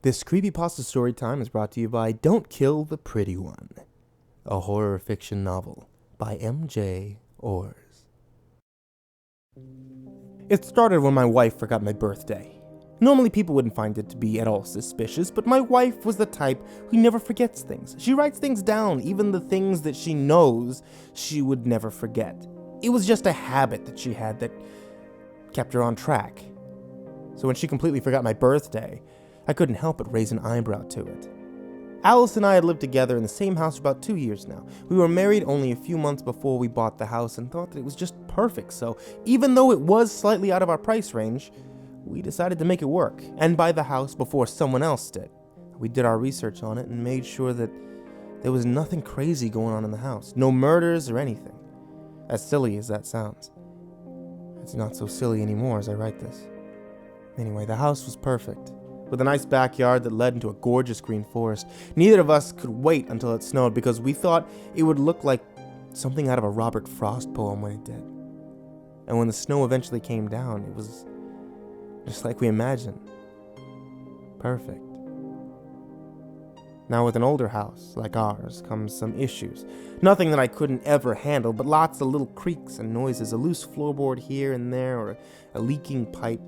This CreepyPasta Storytime is brought to you by Don't Kill the Pretty One, a horror fiction novel by M.J. Orz. It started when my wife forgot my birthday. Normally people wouldn't find it to be at all suspicious, but my wife was the type who never forgets things. She writes things down, even the things that she knows she would never forget. It was just a habit that she had that kept her on track. So when she completely forgot my birthday, I couldn't help but raise an eyebrow to it. Alice and I had lived together in the same house for about 2 years now. We were married only a few months before we bought the house and thought that it was just perfect, so even though it was slightly out of our price range, we decided to make it work and buy the house before someone else did. We did our research on it and made sure that there was nothing crazy going on in the house. No murders or anything. As silly as that sounds. It's not so silly anymore as I write this. Anyway, the house was perfect, with a nice backyard that led into a gorgeous green forest. Neither of us could wait until it snowed because we thought it would look like something out of a Robert Frost poem when it did. And when the snow eventually came down, it was just like we imagined. Perfect. Now with an older house like ours comes some issues. Nothing that I couldn't ever handle, but lots of little creaks and noises, a loose floorboard here and there, or a leaking pipe.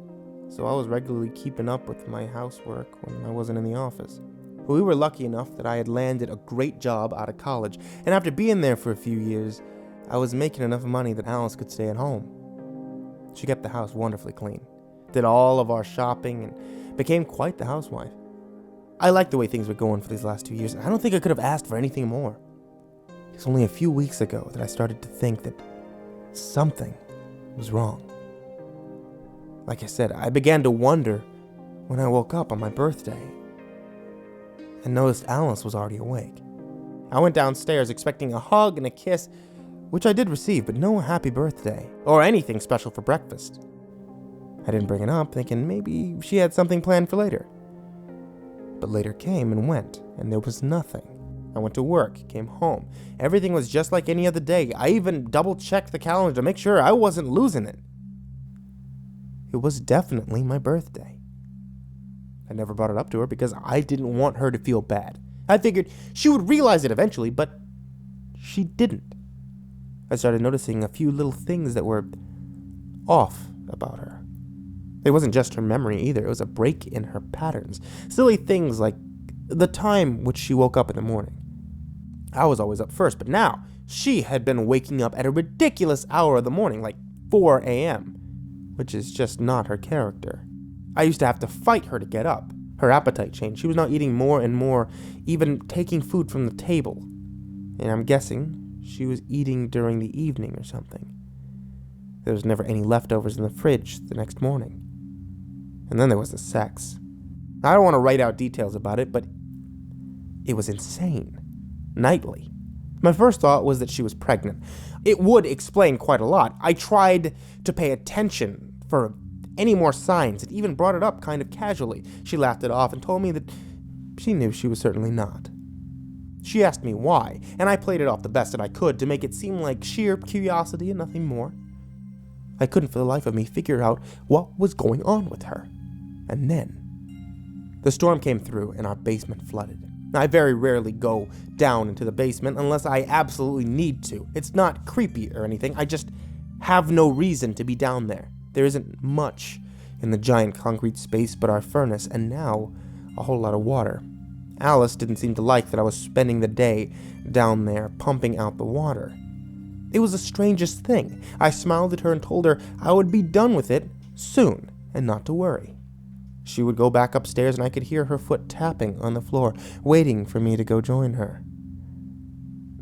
So I was regularly keeping up with my housework when I wasn't in the office. But we were lucky enough that I had landed a great job out of college, and after being there for a few years, I was making enough money that Alice could stay at home. She kept the house wonderfully clean, did all of our shopping, and became quite the housewife. I liked the way things were going for these last 2 years, and I don't think I could have asked for anything more. It was only a few weeks ago that I started to think that something was wrong. Like I said, I began to wonder when I woke up on my birthday and noticed Alice was already awake. I went downstairs expecting a hug and a kiss, which I did receive, but no happy birthday or anything special for breakfast. I didn't bring it up, thinking maybe she had something planned for later. But later came and went, and there was nothing. I went to work, came home. Everything was just like any other day. I even double-checked the calendar to make sure I wasn't losing it. It was definitely my birthday. I never brought it up to her because I didn't want her to feel bad. I figured she would realize it eventually, but she didn't. I started noticing a few little things that were off about her. It wasn't just her memory either. It was a break in her patterns. Silly things like the time which she woke up in the morning. I was always up first, but now she had been waking up at a ridiculous hour of the morning, like 4 a.m., which is just not her character. I used to have to fight her to get up. Her appetite changed. She was now eating more and more, even taking food from the table. And I'm guessing she was eating during the evening or something. There was never any leftovers in the fridge the next morning. And then there was the sex. I don't want to write out details about it, but it was insane. Nightly. My first thought was that she was pregnant. It would explain quite a lot. I tried to pay attention for any more signs, and even brought it up kind of casually. She laughed it off and told me that she knew she was certainly not. She asked me why, and I played it off the best that I could to make it seem like sheer curiosity and nothing more. I couldn't for the life of me figure out what was going on with her. And then the storm came through and our basement flooded. I very rarely go down into the basement unless I absolutely need to. It's not creepy or anything. I just have no reason to be down there. There isn't much in the giant concrete space but our furnace, and now a whole lot of water. Alice didn't seem to like that I was spending the day down there pumping out the water. It was the strangest thing. I smiled at her and told her I would be done with it soon and not to worry. She would go back upstairs and I could hear her foot tapping on the floor, waiting for me to go join her.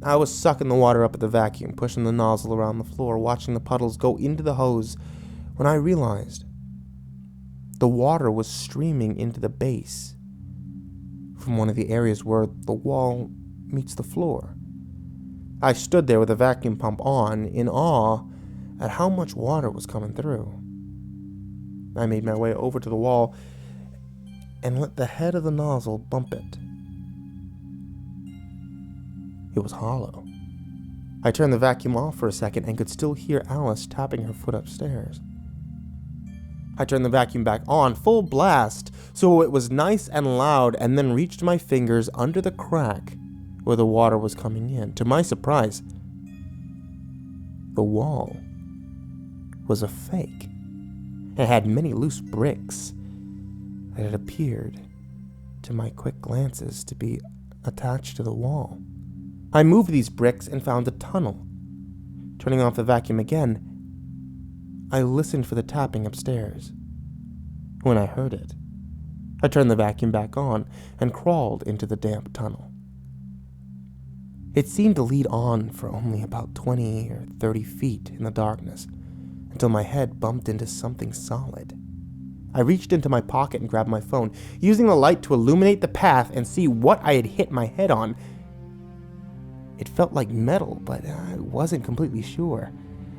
I was sucking the water up at the vacuum, pushing the nozzle around the floor, watching the puddles go into the hose, when I realized the water was streaming into the base from one of the areas where the wall meets the floor. I stood there with the vacuum pump on, in awe at how much water was coming through. I made my way over to the wall and let the head of the nozzle bump it. It was hollow. I turned the vacuum off for a second and could still hear Alice tapping her foot upstairs. I turned the vacuum back on, full blast, so it was nice and loud, and then reached my fingers under the crack where the water was coming in. To my surprise, the wall was a fake. It had many loose bricks that had appeared, to my quick glances, to be attached to the wall. I moved these bricks and found a tunnel. Turning off the vacuum again, I listened for the tapping upstairs. When I heard it, I turned the vacuum back on and crawled into the damp tunnel. It seemed to lead on for only about 20 or 30 feet in the darkness, until my head bumped into something solid. I reached into my pocket and grabbed my phone, using the light to illuminate the path and see what I had hit my head on. It felt like metal, but I wasn't completely sure.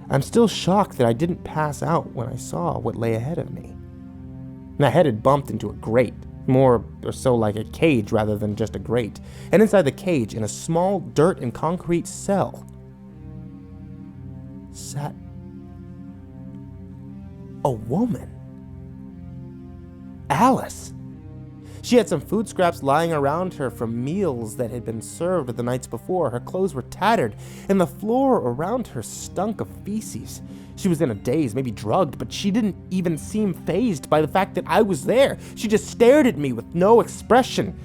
I'm still shocked that I didn't pass out when I saw what lay ahead of me. My head had bumped into a grate, more or so like a cage rather than just a grate, and inside the cage, in a small dirt and concrete cell, sat a woman. Alice. She had some food scraps lying around her from meals that had been served the nights before. Her clothes were tattered, and the floor around her stunk of feces. She was in a daze, maybe drugged, but she didn't even seem fazed by the fact that I was there. She just stared at me with no expression.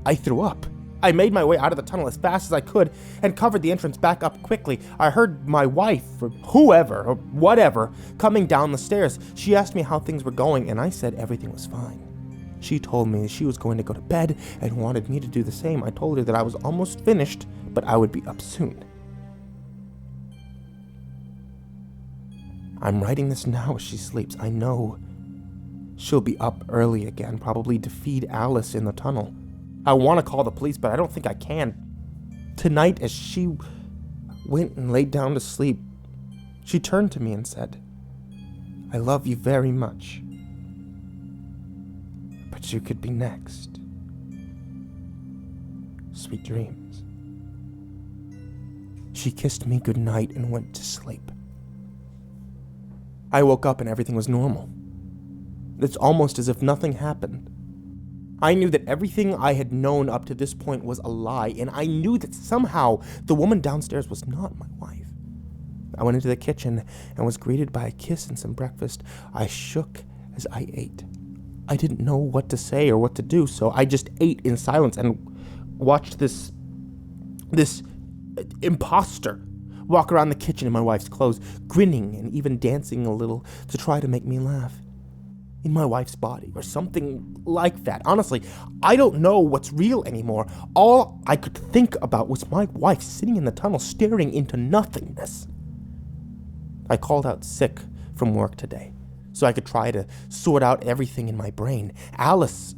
I threw up. I made my way out of the tunnel as fast as I could and covered the entrance back up quickly. I heard my wife, or whoever, or whatever, coming down the stairs. She asked me how things were going, and I said everything was fine. She told me she was going to go to bed and wanted me to do the same. I told her that I was almost finished, but I would be up soon. I'm writing this now as she sleeps. I know she'll be up early again, probably to feed Alice in the tunnel. I want to call the police, but I don't think I can. Tonight, as she went and laid down to sleep, she turned to me and said, "I love you very much. But you could be next. Sweet dreams." She kissed me goodnight and went to sleep. I woke up and everything was normal. It's almost as if nothing happened. I knew that everything I had known up to this point was a lie, and I knew that somehow the woman downstairs was not my wife. I went into the kitchen and was greeted by a kiss and some breakfast. I shook as I ate. I didn't know what to say or what to do, so I just ate in silence and watched this imposter walk around the kitchen in my wife's clothes, grinning and even dancing a little to try to make me laugh. In my wife's body, or something like that. Honestly, I don't know what's real anymore. All I could think about was my wife sitting in the tunnel staring into nothingness. I called out sick from work today, so I could try to sort out everything in my brain. Alice,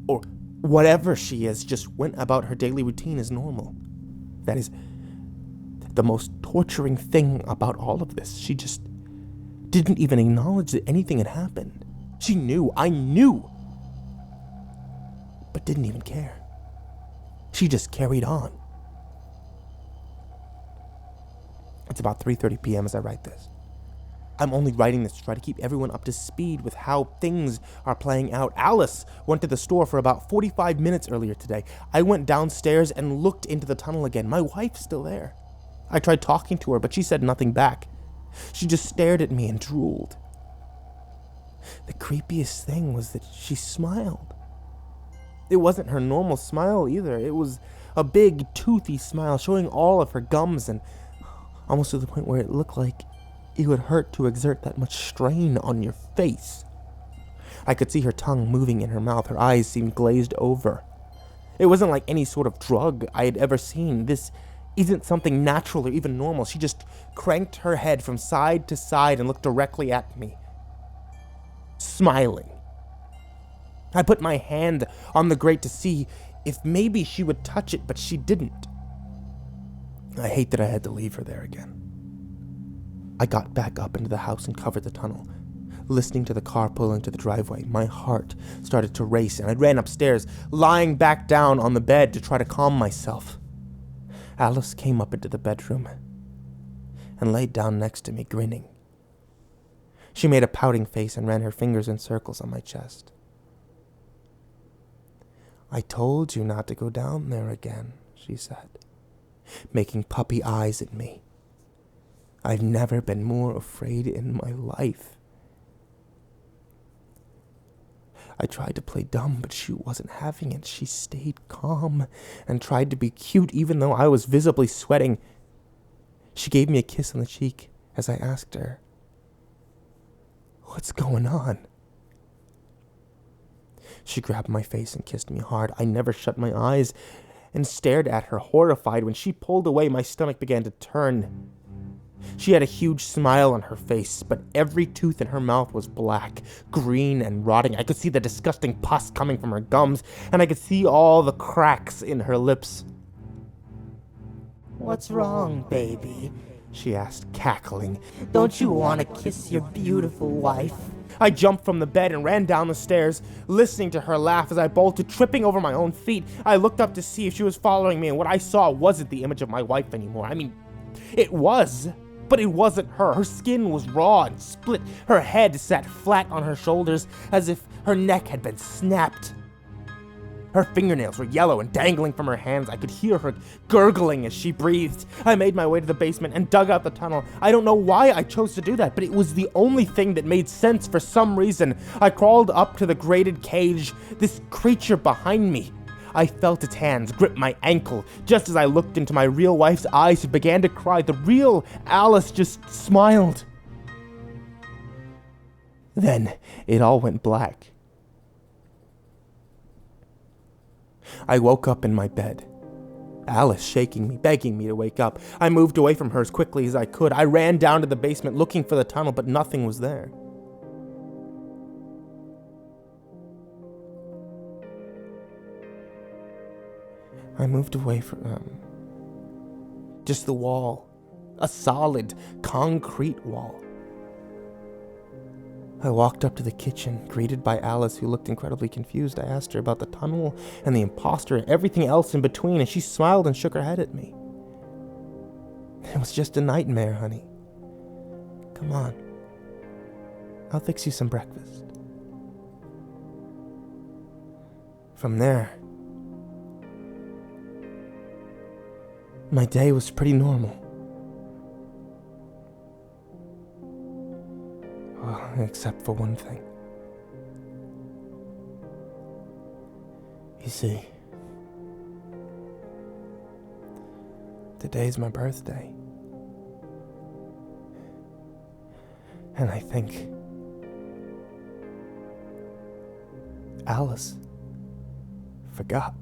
or whatever she is, just went about her daily routine as normal. That is the most torturing thing about all of this. She just didn't even acknowledge that anything had happened. She knew, I knew, but didn't even care. She just carried on. It's about 3:30 p.m. as I write this. I'm only writing this to try to keep everyone up to speed with how things are playing out. Alice went to the store for about 45 minutes earlier today. I went downstairs and looked into the tunnel again. My wife's still there. I tried talking to her, but she said nothing back. She just stared at me and drooled. The creepiest thing was that she smiled. It wasn't her normal smile either. It was a big, toothy smile showing all of her gums, and almost to the point where it looked like it would hurt to exert that much strain on your face. I could see her tongue moving in her mouth. Her eyes seemed glazed over. It wasn't like any sort of drug I had ever seen. This isn't something natural or even normal. She just cranked her head from side to side and looked directly at me, smiling. I put my hand on the grate to see if maybe she would touch it, but she didn't. I hate that I had to leave her there again. I got back up into the house and covered the tunnel. Listening to the car pull into the driveway, my heart started to race, and I ran upstairs, lying back down on the bed to try to calm myself. Alice came up into the bedroom and laid down next to me, grinning. She made a pouting face and ran her fingers in circles on my chest. "I told you not to go down there again," she said, making puppy eyes at me. "I've never been more afraid in my life." I tried to play dumb, but she wasn't having it. She stayed calm and tried to be cute even though I was visibly sweating. She gave me a kiss on the cheek as I asked her, "What's going on?" She grabbed my face and kissed me hard. I never shut my eyes and stared at her, horrified. When she pulled away, my stomach began to turn. She had a huge smile on her face, but every tooth in her mouth was black, green, and rotting. I could see the disgusting pus coming from her gums, and I could see all the cracks in her lips. "What's wrong, baby?" she asked, cackling. "Don't you want to kiss your beautiful wife?" I jumped from the bed and ran down the stairs, listening to her laugh as I bolted, tripping over my own feet. I looked up to see if she was following me, and what I saw wasn't the image of my wife anymore. I mean, it was, but it wasn't her. Her skin was raw and split. Her head sat flat on her shoulders as if her neck had been snapped. Her fingernails were yellow and dangling from her hands. I could hear her gurgling as she breathed. I made my way to the basement and dug out the tunnel. I don't know why I chose to do that, but it was the only thing that made sense for some reason. I crawled up to the grated cage, this creature behind me. I felt its hands grip my ankle. Just as I looked into my real wife's eyes and began to cry, the real Alice just smiled. Then it all went black. I woke up in my bed, Alice shaking me, begging me to wake up. I moved away from her as quickly as I could. I ran down to the basement looking for the tunnel, but nothing was there. I moved away from just the wall, a solid concrete wall. I walked up to the kitchen, greeted by Alice, who looked incredibly confused. I asked her about the tunnel and the imposter and everything else in between, and she smiled and shook her head at me. "It was just a nightmare, honey. Come on. I'll fix you some breakfast." From there, my day was pretty normal. Well, except for one thing. You see, today's my birthday. And I think Alice forgot.